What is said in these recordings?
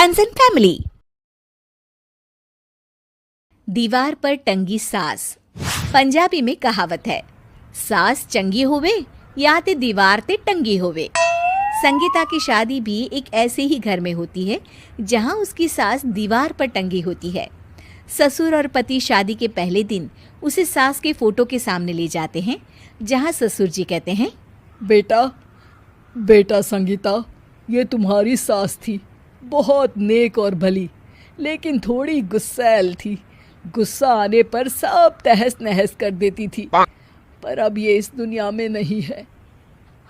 Concern family. दीवार पर टंगी सास। पंजाबी में कहावत है, सास चंगी होवे या ते दीवार ते टंगी होवे। संगीता की शादी भी एक ऐसे ही घर में होती है जहां उसकी सास दीवार पर टंगी होती है। ससुर और पति शादी के पहले दिन उसे सास के फोटो के सामने ले जाते हैं, जहां ससुर जी कहते हैं, बेटा बेटा संगीता, ये तुम्हारी सास थी, बहुत नेक और भली, लेकिन थोड़ी गुस्सैल थी। गुस्सा आने पर सब तहस नहस कर देती थी, पर अब ये इस दुनिया में नहीं है।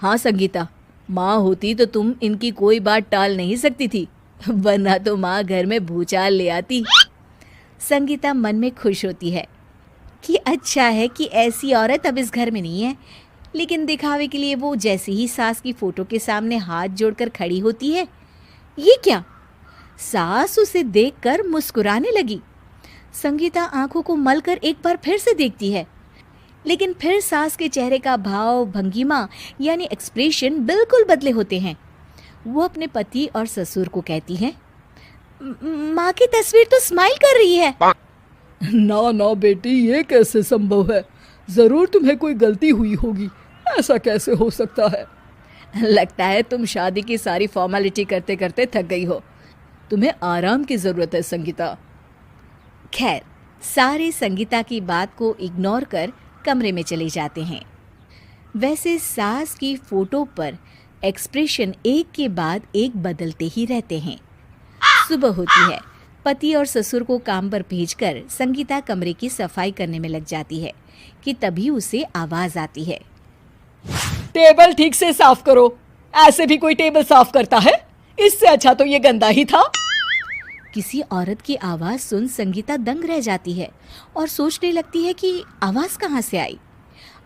हाँ संगीता, माँ होती तो तुम इनकी कोई बात टाल नहीं सकती थी, वरना तो माँ घर में भूचाल ले आती। संगीता मन में खुश होती है कि अच्छा है कि ऐसी औरत अब इस घर में नहीं है, लेकिन दिखावे के लिए वो जैसे ही सास की फोटो के सामने हाथ जोड़कर खड़ी होती है, ये क्या? सास उसे देखकर मुस्कुराने लगी। संगीता आंखों को मलकर एक बार फिर से देखती है, लेकिन फिर सास के चेहरे का भाव, भंगिमा यानी एक्सप्रेशन बिल्कुल बदले होते हैं। वो अपने पति और ससुर को कहती है, माँ की तस्वीर तो स्माइल कर रही है। ना ना बेटी, ये कैसे संभव है? जरूर तुम्हें कोई गलती हुई होगी, ऐसा कैसे हो सकता है? लगता है तुम शादी की सारी फॉर्मेलिटी करते करते थक गई हो, तुम्हें आराम की जरूरत है संगीता। खैर, सारे संगीता की बात को इग्नोर कर कमरे में चले जाते हैं। वैसे सास की फोटो पर एक्सप्रेशन एक के बाद एक बदलते ही रहते हैं। सुबह होती है, पति और ससुर को काम पर भेजकर संगीता कमरे की सफाई करने में लग जाती है कि तभी उसे आवाज आती है, टेबल ठीक से साफ करो। ऐसे भी कोई टेबल साफ करता है? इससे अच्छा तो ये गंदा ही था। किसी औरत की आवाज सुन संगीता दंग रह जाती है और सोचने लगती है कि आवाज कहाँ से आई।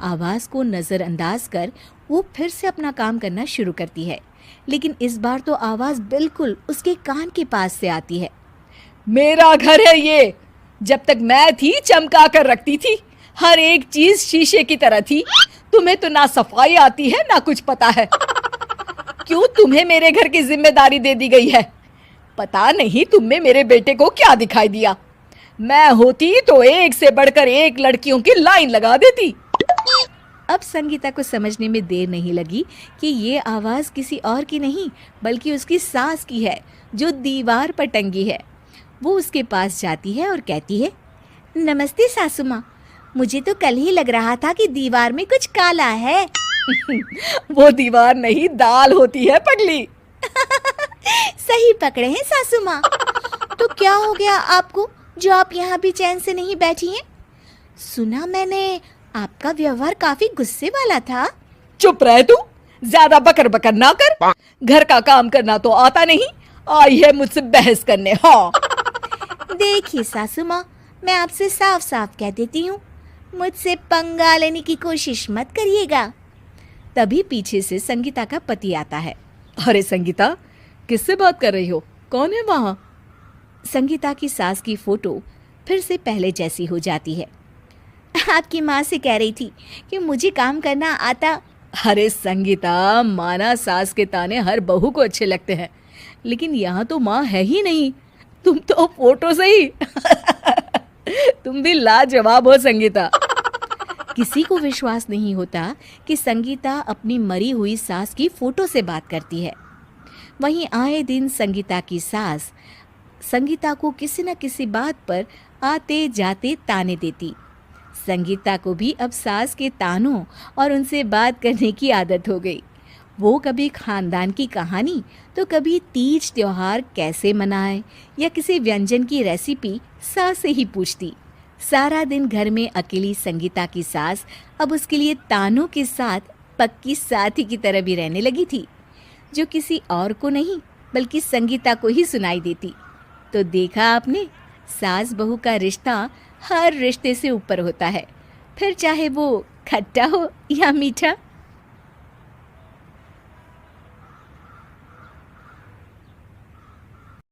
आवाज को नजरअंदाज कर वो फिर से अपना काम करना शुरू करती है, लेकिन इस बार तो आवाज बिल्कुल उसके कान के पास से आती है। मेरा घर है ये। जब तक मैं थी चमका कर रखती थी, हर एक चीज शीशे की तरह थी। तुम्हें तो ना सफाई आती है ना कुछ पता है। क्यों तुम्हें मेरे घर की जिम्मेदारी दे दी गई है? पता नहीं तुम में मेरे बेटे को क्या दिखाई दिया। मैं होती तो एक से बढ़कर एक लड़कियों की लाइन लगा देती। अब संगीता को समझने में देर नहीं लगी कि ये आवाज किसी और की नहीं बल्कि उसकी सास की है, जो दीवार पर टंगी है। वो उसके पास जाती है और कहती है, नमस्ते सासू माँ, मुझे तो कल ही लग रहा था कि दीवार में कुछ काला है। वो दीवार नहीं, दाल होती है पगली। सही पकड़े हैं सासू माँ। तो क्या हो गया आपको जो आप यहाँ भी चैन से नहीं बैठी हैं? सुना मैंने आपका व्यवहार काफी गुस्से वाला था। चुप रह तू, ज्यादा बकर बकर ना कर। घर का काम करना तो आता नहीं, आई है मुझसे बहस करने। हाँ देखिए सासू माँ, मैं आपसे साफ साफ कह देती हूँ, मुझसे पंगा लेने की कोशिश मत करिएगा। तभी पीछे से संगीता का पति आता है। अरे संगीता, किससे बात कर रही हो? कौन है वहाँ? संगीता की सास की फोटो फिर से पहले जैसी हो जाती है। आपकी माँ से कह रही थी कि मुझे काम करना आता। अरे संगीता, माना सास के ताने हर बहू को अच्छे लगते हैं, लेकिन यहाँ तो माँ है ही नहीं, तुम तो फोटो से ही। तुम भी लाजवाब हो संगीता। किसी को विश्वास नहीं होता कि संगीता अपनी मरी हुई सास की फोटो से बात करती है। वहीं आए दिन संगीता की सास संगीता को किसी न किसी बात पर आते जाते ताने देती। संगीता को भी अब सास के तानों और उनसे बात करने की आदत हो गई। वो कभी खानदान की कहानी तो कभी तीज त्योहार कैसे मनाए या किसी व्यंजन की रेसिपी सास से ही पूछती। सारा दिन घर में अकेली संगीता की सास अब उसके लिए तानों के साथ पक्की साथी की तरह भी रहने लगी थी, जो किसी और को नहीं बल्कि संगीता को ही सुनाई देती। तो देखा आपने, सास बहू का रिश्ता हर रिश्ते से ऊपर होता है, फिर चाहे वो खट्टा हो या मीठा।